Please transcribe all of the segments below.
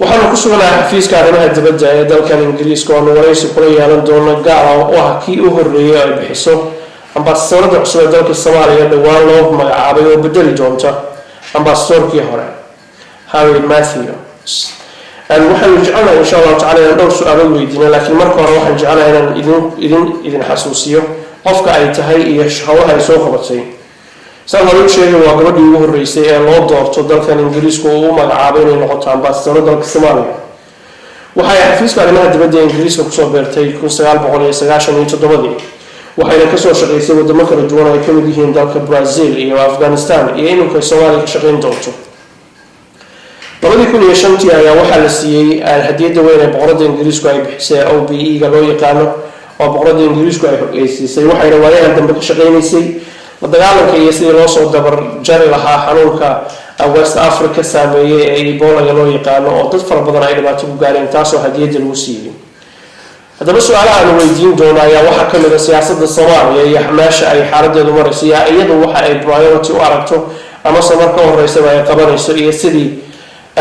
waxaanu ku suganahay xafiiska arrimaha dibadda ee dalkan Ingiriiska oo wareysi kula yeelan doona gaar ah oo ah kii u horreeyay ay bixiso Ambasadorka cusub ee dalka Soomaaliya dhawaan loo magacaabay oo bedeli doonta Ambasadorkii hore Harriet Matthews. waxaan jecelnahay insha Allah taala inaan dhowr su'aalo weydiino laakiin marka hore waxaan jecelahay inaan idin xasuusiyo qofka ay tahay iyo hawlaha ay soo qabatay. Saan sheegay waa gabadhii ugu horreysay ee loo doorto dalkan Ingiriiska oo u magacaabay inay noqoto Ambasador dalka Soomaaliya. waxay xafiiska arrimaha dibadda Ingiriiska ku soo beertay 1997 waxayna ka soo shaqeysay wadamo kala duwan oo ay ka mid yihiin dalka Brazil iyo Afghanistan iyo inuu Soomaaliya ka shaqeyn doonto. 2005 ayaa waxaa la siiyay hadiyada weyn ee boqorada Ingiriisku ay bixisay OBE-ga loo yaqaano oo boqorada Ingiriisku ay xogeysiisay waxayna waayahan dambe ka shaqeynaysay la dagaalanka iyo sidii loo soo dabar jari lahaa xanuunka West Africa saameeyay ee Ebola loo yaqaano oo dad fara badan ay dhibaato ku gaareen taasoo hadiyada lagu siiyay. haddaba su'aalaha aan weydiin doono ayaa waxaa ka mid ah siyaasadda Soomaaliya iyo meesha ay xaaladdeedu marayso iyadu waxa ay priority u aragto ama marka horeysa ay qabanayso iyo sidii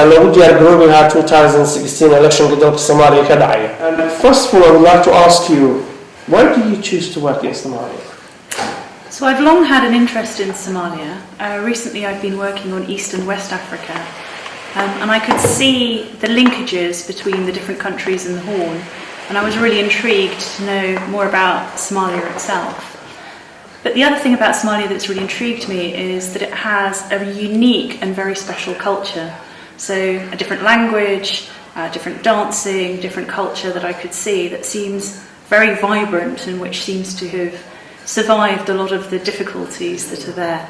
loogu diyaar garoobi lahaa 2016 election dalka Soomaaliya ka dhacaya. And first of all, I would like to ask you, why did you choose to work in Somalia? So I've long had an interest in Somalia. Recently I've been working on East and West Africa, and I could see the linkages between the different countries in the Horn, and I was really intrigued to know more about Somalia itself. But the other thing about Somalia that's really intrigued me is that it has a unique and very special culture. So a different language, different dancing, different culture that I could see that seems very vibrant and which seems to have survived a lot of the difficulties that are there.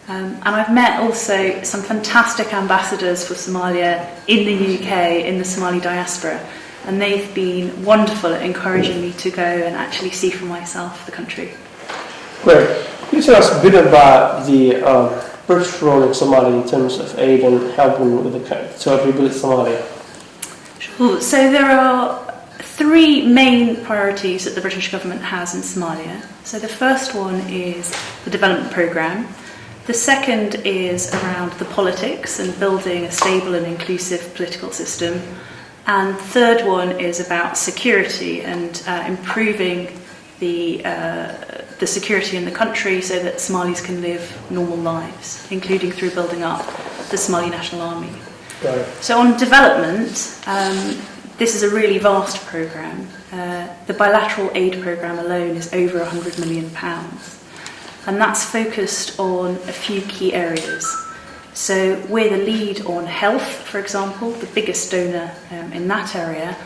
And I've met also some fantastic ambassadors for Somalia in the UK, in the Somali diaspora, and they've been wonderful at encouraging me to go and actually see for myself the country. Great. Can you tell us a bit about the British role in Somalia in terms of aid and helping with to rebuild Somalia? Sure. So there are three main priorities that the British government has in Somalia. So the first one is the development programme. The second is around the politics and building a stable and inclusive political system. And the third one is about security and improving the security in the country so that Somalis can live normal lives, including through building up the Somali National Army. Right. So on development, this is a really vast programme. The bilateral aid programme alone is over £100 million, and that's focused on a few key areas. So we're the lead on health, for example, the biggest donor in that area.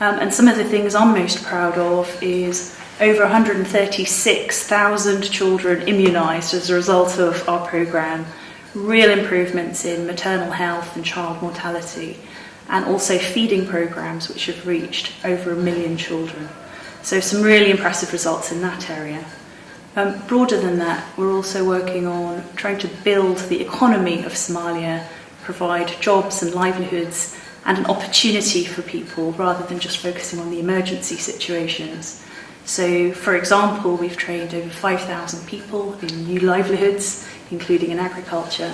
And some of the things I'm most proud of is over 136,000 children immunised as a result of our programme, real improvements in maternal health and child mortality, and also feeding programmes which have reached over 1 million children. So some really impressive results in that area. Broader than that, we're also working on trying to build the economy of Somalia, provide jobs and livelihoods and an opportunity for people rather than just focusing on the emergency situations. So, for example, we've trained over 5,000 people in new livelihoods, including in agriculture.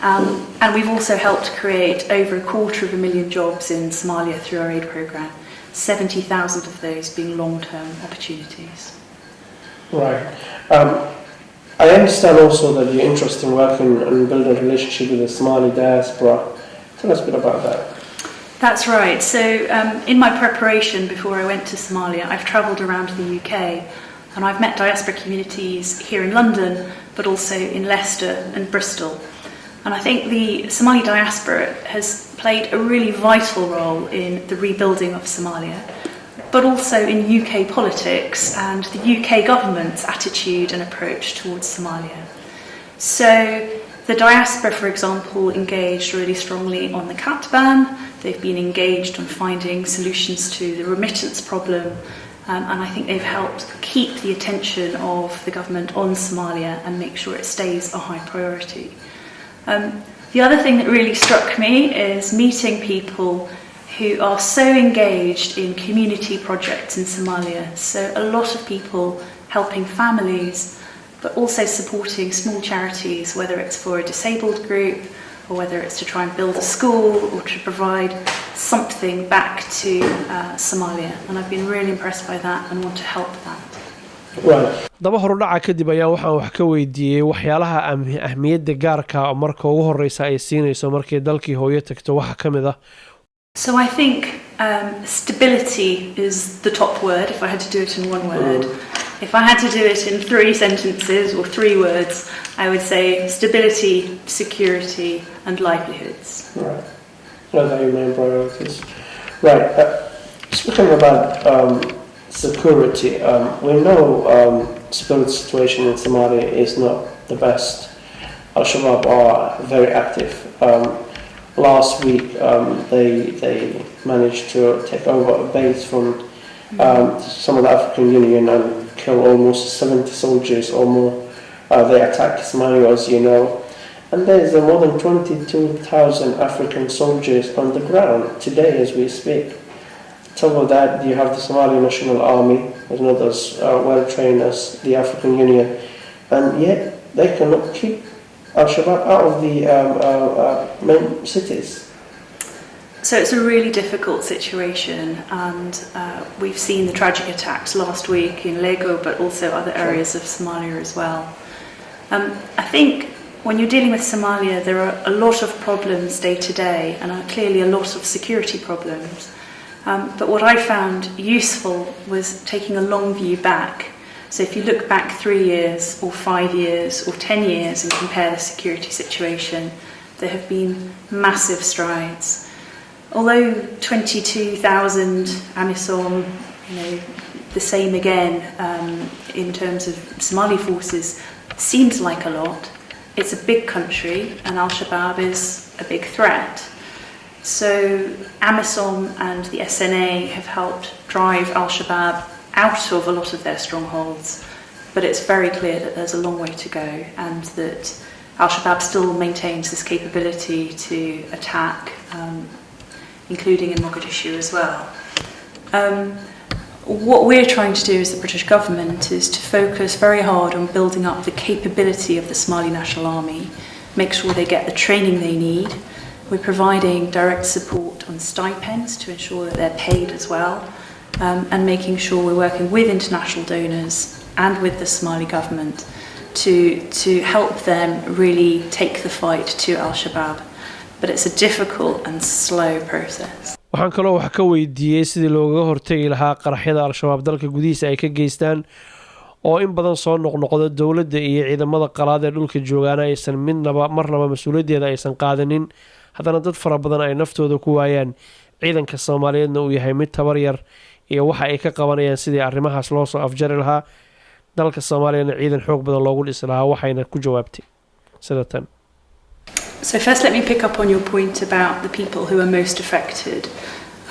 And we've also helped create over 250,000 jobs in Somalia through our aid programme, 70,000 of those being long-term opportunities. Right. I understand also that you're interested in working and building a relationship with the Somali diaspora. Tell us a bit about that. That's right. So in my preparation before I went to Somalia, I've travelled around the UK and I've met diaspora communities here in London, but also in Leicester and Bristol. And I think the Somali diaspora has played a really vital role in the rebuilding of Somalia, but also in UK politics and the UK government's attitude and approach towards Somalia. So the diaspora, for example, engaged really strongly on the cat ban. They've been engaged on finding solutions to the remittance problem, and I think they've helped keep the attention of the government on Somalia and make sure it stays a high priority. The other thing that really struck me is meeting people who are so engaged in community projects in Somalia. So a lot of people helping families, but also supporting small charities, whether it's for a disabled group or whether it's to try and build a school or to provide something back to Somalia, and I've been really impressed by that and want to help that. daba horudhaca kadib ayaa waxaan wax ka weydiiyey waxyaalaha ahmiyadda gaarka marka ugu horeysa ay siinayso markay dalkii hooyo tagto waxa ka mid ah. So I think stability is the top word if I had to do it in one word. If I had to do it in 3 sentences or 3 words, I would say stability, security and livelihoods. Right. Those are your main priorities. Right. Speaking about security, we know security situation in Somalia is not the best. Al-Shabaab are very active. Last week they managed to take over a base from some of the African Union and kill almost 70 soldiers or more. They attacked Somalia, as you know, and there is more than 22,000 African soldiers on the ground today as we speak. On top of that, you have the Somali National Army, as not as well trained as the African Union, and yet they cannot keep Al-Shabaab out of the main cities. So it's a really difficult situation, and we've seen the tragic attacks last week in Lego, but also other areas of Somalia as well. I think when you're dealing with Somalia, there are a lot of problems day to day, and clearly a lot of security problems. But what I found useful was taking a long view back. So if you look back 3 years or 5 years or 10 years and compare the security situation, there have been massive strides. Although 22,000 AMISOM, the same again in terms of Somali forces, seems like a lot. It's a big country and Al-Shabaab is a big threat. So AMISOM and the SNA have helped drive Al-Shabaab out of a lot of their strongholds, but it's very clear that there's a long way to go and that Al-Shabaab still maintains this capability to attack, including in Mogadishu as well. What we're trying to do as the British government is to focus very hard on building up the capability of the Somali National Army, make sure they get the training they need. We're providing direct support on stipends to ensure that they're paid as well, and making sure we're working with international donors and with the Somali government to help them really take the fight to Al-Shabaab. But it's a difficult and slow process. waxaan kaloo wax ka weydiiyey sidii looga hortagi lahaa qaraxyada Al-Shabaab dalka gudihiisa ay ka geystaan oo in badan soo noqnoqda dawladda iyo ciidamada qalaad ee dhulka joogaana aysan marnaba mas'uuliyaddeeda aysan qaadanin haddana dad fara badan ay naftooda ku waayaan ciidanka Soomaaliyeedna uu yahay mid tabar yar iyo waxa ay ka qabanayaan sidii arrimahaas loo soo afjari lahaa dalka Soomaaliyeedna ciidan xoog badan loogu dhisi lahaa waxayna ku jawaabtay sidatan. So first let me pick up on your point about the people who are most affected,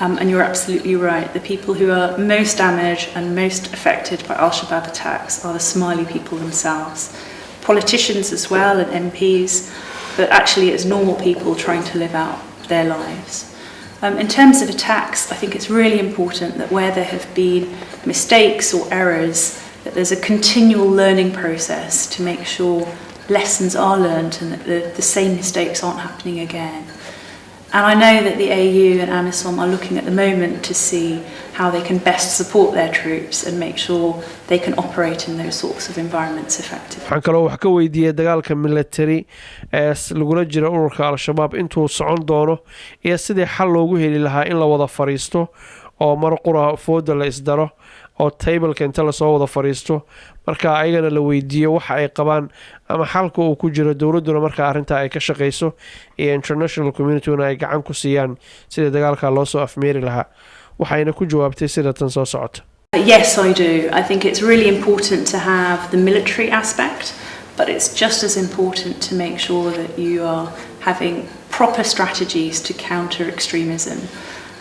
and you're absolutely right. The people who are most damaged and most affected by Al-Shabaab attacks are the Somali people themselves. Politicians as well and MPs, but actually it's normal people trying to live out their lives. In terms of attacks, I think it's really important that where there have been mistakes or errors, that there's a continual learning process to make sure lessons are learned and that the same mistakes aren't happening again. And I know that the AU and AMISOM are looking at the moment to see how they can best support their troops and make sure they can operate in those sorts of environments effectively. waxaan kaloo wax ka weydiiyey dagaalka military ee lagula jiro ururka Al-Shabaab intuu socon doono iyo sidii xal loogu heli lahaa in la wada fariisto oo mar qura fooda la isdaro oo table-ka inta la soo wada fariisto marka ayagana la weydiiyo waxa ay qabaan ama xalka uu ku jiro dawladuna marka arrinta ay ka shaqeyso iyo international community-na ay gacan ku siiyaan sidii dagaalka loo soo afmeeri lahaa waxayna ku jawaabtay sida tan soo socota. Yes, I do. I think it's really important to have the military aspect, but it's just as important to make sure that you are having proper strategies to counter extremism.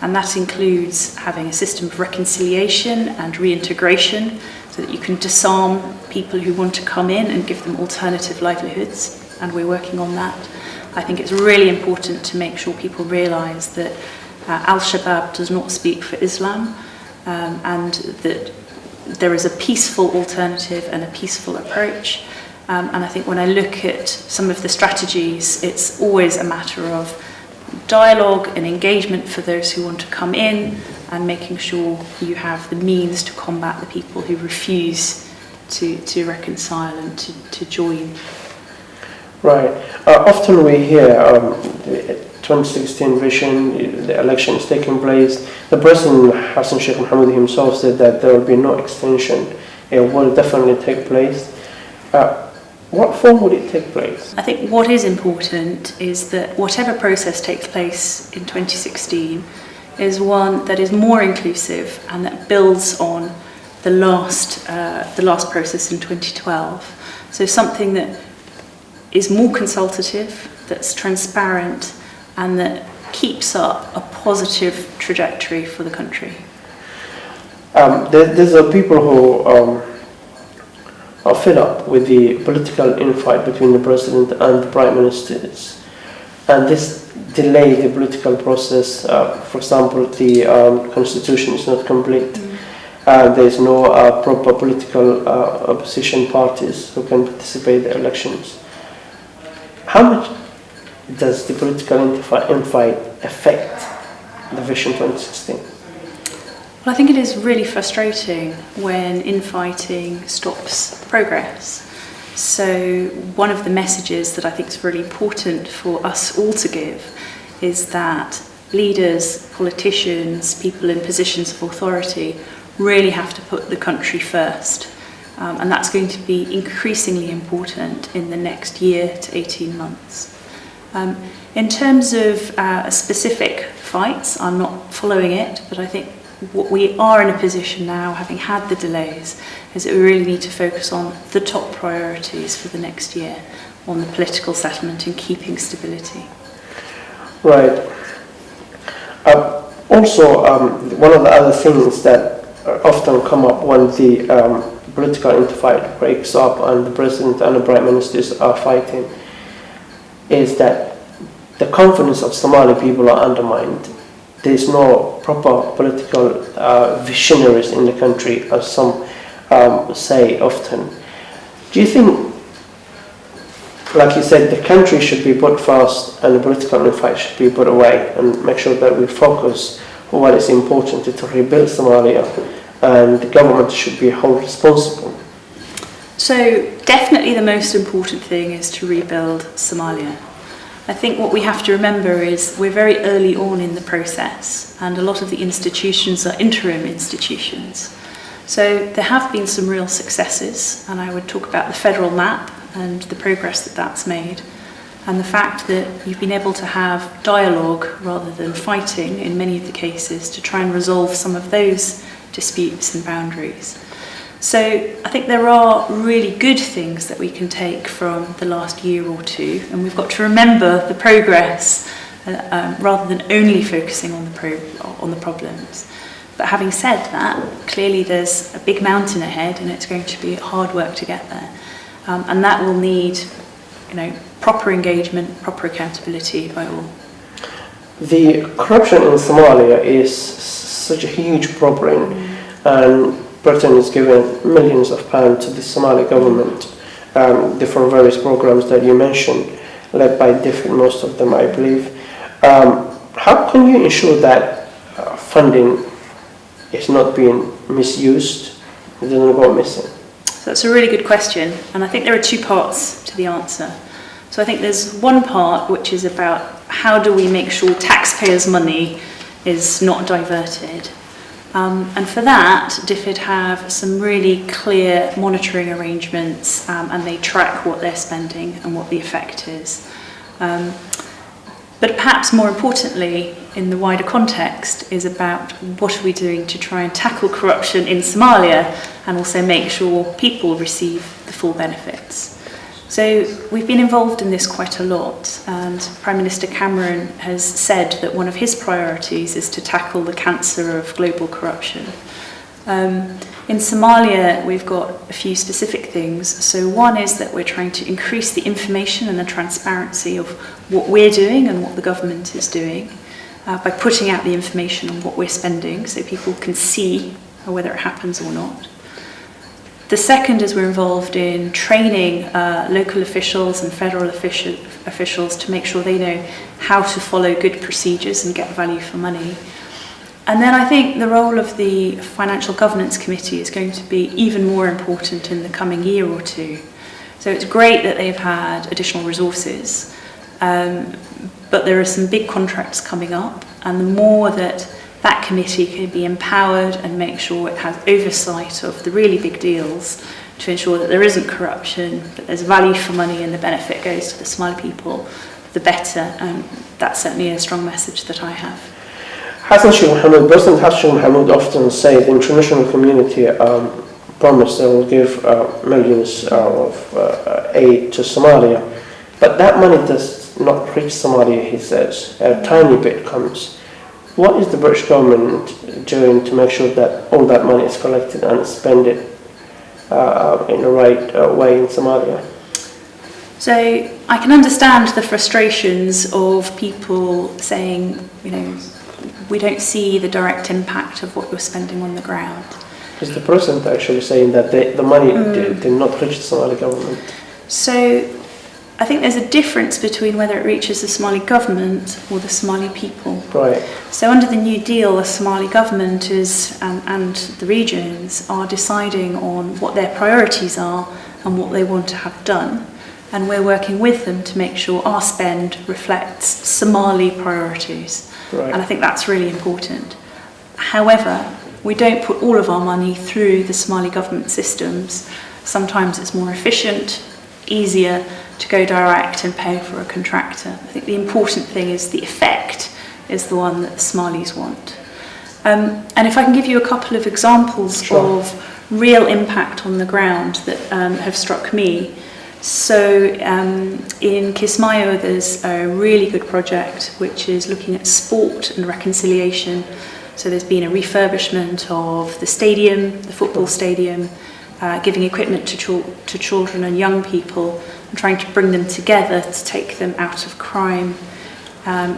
And that includes having a system of reconciliation and reintegration so that you can disarm people who want to come in and give them alternative livelihoods, and we're working on that. I think it's really important to make sure people realise that Al-Shabaab does not speak for Islam, and that there is a peaceful alternative and a peaceful approach. And I think when I look at some of the strategies, it's always a matter of dialogue and engagement for those who want to come in, and making sure you have the means to combat the people who refuse to reconcile and to join. Right. Often we hear the 2016 vision, the election is taking place. The President Hassan Sheikh Mohammed himself said that there will be no extension. It will definitely take place. What form would it take place? I think what is important is that whatever process takes place in 2016 is one that is more inclusive and that builds on the last process in 2012. So something that is more consultative, that's transparent, and that keeps up a positive trajectory for the country. There's people who are fed up with the political infight between the President and the Prime Ministers, and this delay the political process. For example, the constitution is not complete. There is no proper political opposition parties who can participate in the elections. How much does the political infight affect the Vision 2016? Well, I think it is really frustrating when infighting stops progress. So one of the messages that I think is really important for us all to give is that leaders, politicians, people in positions of authority really have to put the country first. And that's going to be increasingly important in the next year to 18 months. In terms of specific fights, I'm not following it, but I think what we are in a position now, having had the delays, is that we really need to focus on the top priorities for the next year, on the political settlement and keeping stability. Right. Also, one of the other things that often come up when the political infight breaks up and the President and the Prime Ministers are fighting is that the confidence of Somali people are undermined. There is no proper political visionaries in the country, as some say often. Do you think, like you said, the country should be put first and the political infight should be put away, and make sure that we focus on what is important to rebuild Somalia, and the government should be held responsible? So definitely the most important thing is to rebuild Somalia. I think what we have to remember is we're very early on in the process, and a lot of the institutions are interim institutions. So there have been some real successes, and I would talk about the federal map and the progress that that's made, and the fact that you've been able to have dialogue rather than fighting in many of the cases to try and resolve some of those disputes and boundaries. So I think there are really good things that we can take from the last year or two, and we've got to remember the progress rather than only focusing on the problems. But having said that, clearly there's a big mountain ahead, and it's going to be hard work to get there, and that will need, proper engagement, proper accountability by all. The corruption in Somalia is such a huge problem, and Britain is giving millions of pounds to the Somali government, different various programs that you mentioned, led by most of them, I believe. How can you ensure that funding is not being misused, it doesn't go missing? So that's a really good question, and I think there are two parts to the answer. So I think there's one part which is about how do we make sure taxpayers' money is not diverted. And for that, DFID have some really clear monitoring arrangements, and they track what they're spending and what the effect is. But perhaps more importantly, in the wider context, is about what are we doing to try and tackle corruption in Somalia and also make sure people receive the full benefits. So we've been involved in this quite a lot, and Prime Minister Cameron has said that one of his priorities is to tackle the cancer of global corruption. In Somalia, we've got a few specific things. So one is that we're trying to increase the information and the transparency of what we're doing and what the government is doing by putting out the information on what we're spending so people can see whether it happens or not. The second is we're involved in training local officials and federal officials to make sure they know how to follow good procedures and get value for money. And then I think the role of the Financial Governance Committee is going to be even more important in the coming year or two. So it's great that they've had additional resources, but there are some big contracts coming up, and the more that committee can be empowered and make sure it has oversight of the really big deals to ensure that there isn't corruption, that there's value for money and the benefit goes to the Somali people, the better. And that's certainly a strong message that I have. President Hassan Mohamud often say the international community promised they will give millions of aid to Somalia, but that money does not reach Somalia, he says. A tiny bit comes. What is the British government doing to make sure that all that money is collected and spent in the right way in Somalia? So I can understand the frustrations of people saying, we don't see the direct impact of what you're spending on the ground. Is the president actually saying that the money did not reach the Somali government? So I think there's a difference between whether it reaches the Somali government or the Somali people. Right. So under the New Deal, the Somali government and the regions are deciding on what their priorities are and what they want to have done. And we're working with them to make sure our spend reflects Somali priorities. Right. And I think that's really important. However, we don't put all of our money through the Somali government systems. Sometimes it's more efficient, easier to go direct and pay for a contractor. I think the important thing is the effect is the one that the Somalis want. And if I can give you a couple of examples Sure. of real impact on the ground that have struck me. So in Kismayo there's a really good project which is looking at sport and reconciliation. So there's been a refurbishment of the stadium, the football stadium, giving equipment to children and young people and trying to bring them together to take them out of crime.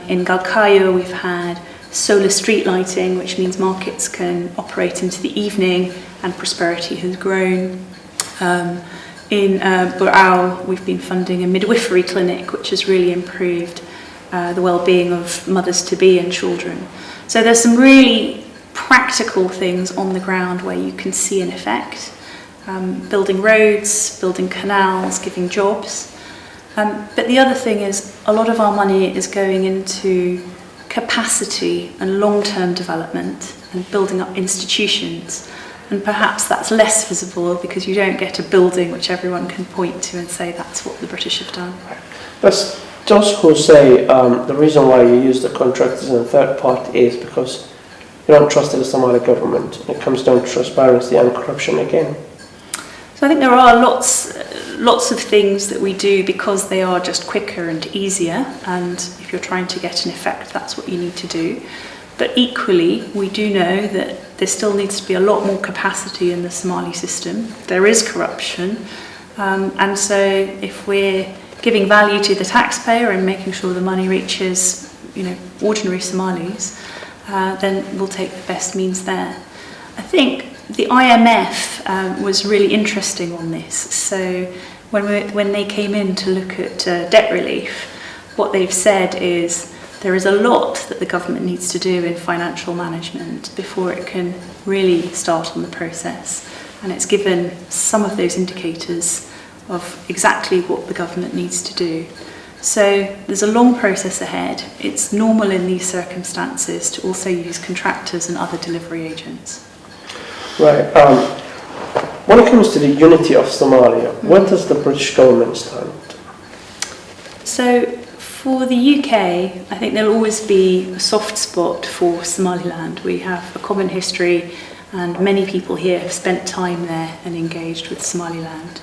In Galkayo we've had solar street lighting, which means markets can operate into the evening and prosperity has grown. In Burao, we've been funding a midwifery clinic, which has really improved the well-being of mothers-to-be and children. So there's some really practical things on the ground where you can see an effect. Building roads, building canals, giving jobs. But the other thing is a lot of our money is going into capacity and long-term development and building up institutions. And perhaps that's less visible because you don't get a building which everyone can point to and say that's what the British have done. But those who say the reason why you use the contractors and third party is because you don't trust the Somali government. It comes down to transparency and corruption again. So I think there are lots of things that we do because they are just quicker and easier, and if you're trying to get an effect, that's what you need to do. But equally, we do know that there still needs to be a lot more capacity in the Somali system. There is corruption, and so if we're giving value to the taxpayer and making sure the money reaches, ordinary Somalis, then we'll take the best means there. I think the IMF was really interesting on this. So when they came in to look at debt relief, what they've said is there is a lot that the government needs to do in financial management before it can really start on the process. And it's given some of those indicators of exactly what the government needs to do. So there's a long process ahead. It's normal in these circumstances to also use contractors and other delivery agents. Right. When it comes to the unity of Somalia, where does the British government stand? So for the UK, I think there'll always be a soft spot for Somaliland. We have a common history and many people here have spent time there and engaged with Somaliland.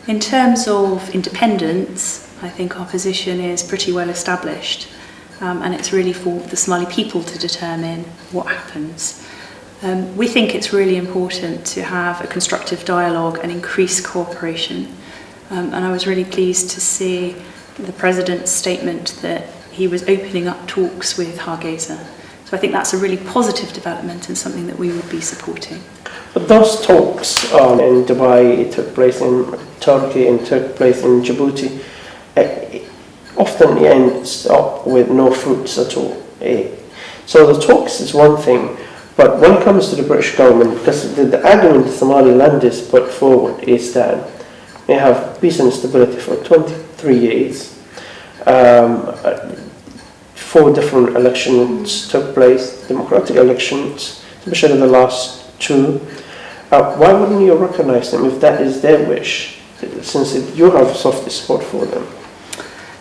In terms of independence, I think our position is pretty well established, and it's really for the Somali people to determine what happens. We think it's really important to have a constructive dialogue and increase cooperation. And I was really pleased to see the President's statement that he was opening up talks with Hargeisa. So So I think that's a really positive development and something that we would be supporting. But those talks in Dubai, it took place in Turkey and took place in Djibouti, often ends up with no fruits at all. So the talks is one thing, but when it comes to the British government, because the argument Somaliland is put forward is that we have peace and stability for 23 years. 4 different elections took place, democratic elections, especially the last 2. Why wouldn't you recognize them if that is their wish, since you have soft support for them?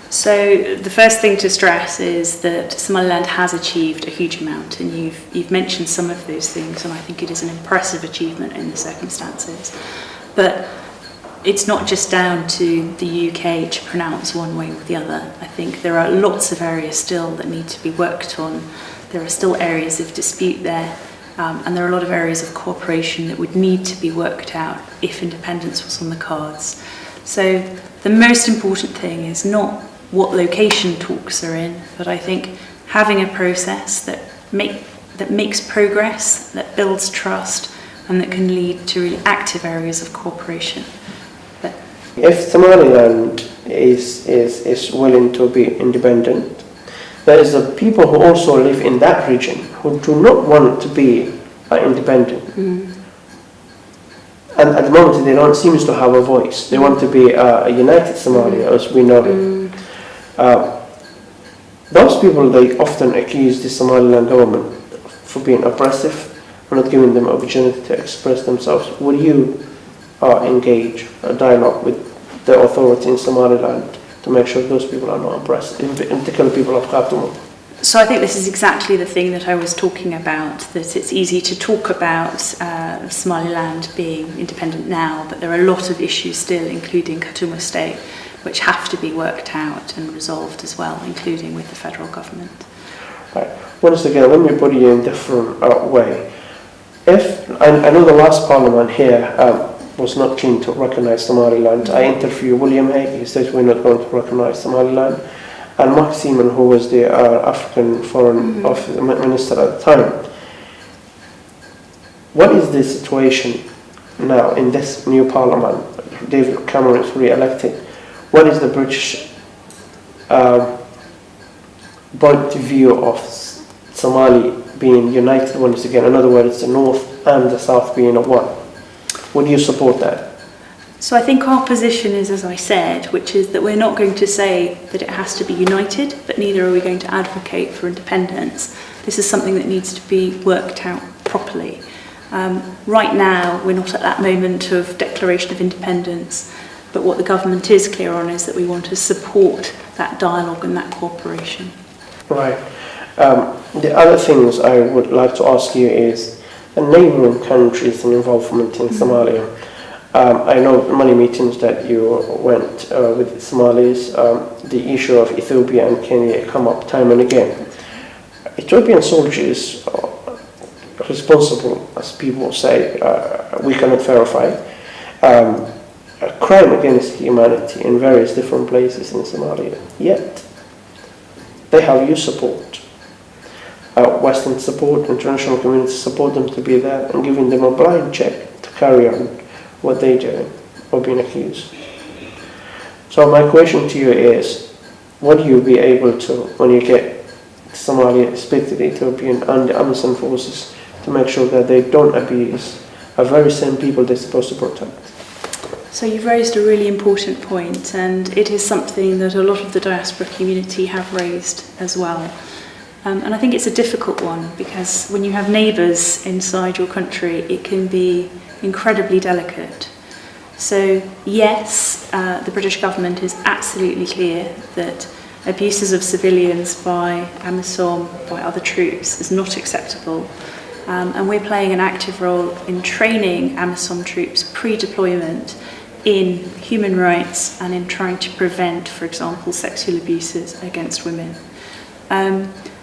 So the first thing to stress is that Somaliland has achieved a huge amount, and you've mentioned some of those things, and I think it is an impressive achievement in the circumstances. But it's not just down to the UK to pronounce one way or the other. I think there are lots of areas still that need to be worked on. There are still areas of dispute there, and there are a lot of areas of cooperation that would need to be worked out if independence was on the cards. So the most important thing is not what location talks are in, but I think having a process that makes progress, that builds trust, and that can lead to really active areas of cooperation. But if Somaliland is willing to be independent, there is the people who also live in that region who do not want to be independent. And at the moment they don't seem to have a voice. They want to be a united Somalia as we know it. Those people, they often accuse the Somaliland government for being oppressive, for not giving them opportunity to express themselves. Would you engage a dialogue with the authority in Somaliland to make sure those people are not oppressed, in particular people of Khartoum? So I think this is exactly the thing that I was talking about, that it's easy to talk about Somaliland being independent now, but there are a lot of issues still, including Khartoum State, which have to be worked out and resolved as well, including with the federal government. Right. Once again, let me put it in a different way. If I know the last parliament here was not keen to recognize Somaliland. I interviewed William Hague. He said we're not going to recognize Somaliland. And Mark Seaman, who was the African Foreign Office Minister at the time. What is the situation now in this new parliament? David Cameron is re-elected. What is the British point of view of Somali being united once again? In other words, the North and the South being one. Would you support that? So I think our position is, as I said, which is that we're not going to say that it has to be united, but neither are we going to advocate for independence. This is something that needs to be worked out properly. Right now, we're not at that moment of declaration of independence, but what the government is clear on is that we want to support that dialogue and that cooperation. Right. The other things I would like to ask you is the neighbouring countries and involvement in Somalia. I know many meetings that you went with Somalis. The issue of Ethiopia and Kenya come up time and again. Ethiopian soldiers are responsible, as people say, we cannot verify, a crime against humanity in various different places in Somalia. Yet, they have your support. Western support, international community support them to be there and giving them a blind check to carry on what they do or being accused. So my question to you is, what do you be able to, when you get to Somalia, speak to the Ethiopian and the Amazon forces to make sure that they don't abuse the very same people they're supposed to protect? So you've raised a really important point, and it is something that a lot of the diaspora community have raised as well. And I think it's a difficult one, because when you have neighbours inside your country, it can be incredibly delicate. So yes, the British government is absolutely clear that abuses of civilians by AMISOM, by other troops, is not acceptable. And we're playing an active role in training AMISOM troops pre-deployment in human rights and in trying to prevent, for example, sexual abuses against women.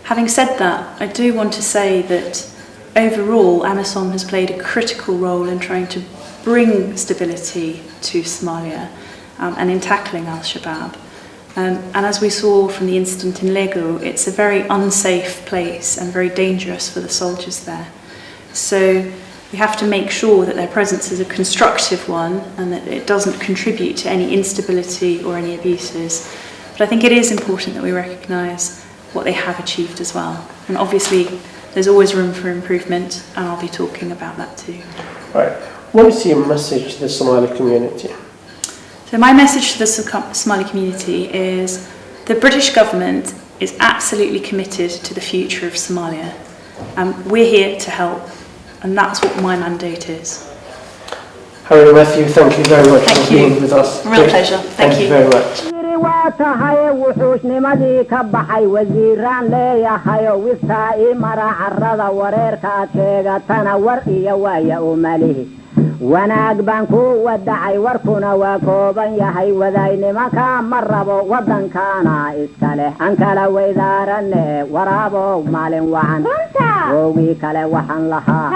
Having said that, I do want to say that overall, AMISOM has played a critical role in trying to bring stability to Somalia and in tackling al-Shabaab. And as we saw from the incident in Lego, it's a very unsafe place and very dangerous for the soldiers there. So we have to make sure that their presence is a constructive one and that it doesn't contribute to any instability or any abuses. But I think it is important that we recognise what they have achieved as well. And obviously, there's always room for improvement, and I'll be talking about that too. Right. What is your message to the Somali community? So my message to the Somali community is the British government is absolutely committed to the future of Somalia. We're here to help, and that's what my mandate is. Harriet Matthews, thank you very much for being with us. Real pleasure. Thank you very much. واتهاي وحوش نمدي كبحي وزيران ليهاي وستاي مرا عرضا وريركا تيغا تنور إيا وايا أماليه wanaag baan ku wadacay warkuna waa kooban yahay wadaynimaka ma rabo waddankaana iska leh aan kala weydaarane waraabo maalin wacan wowgii kale waxaan lahaa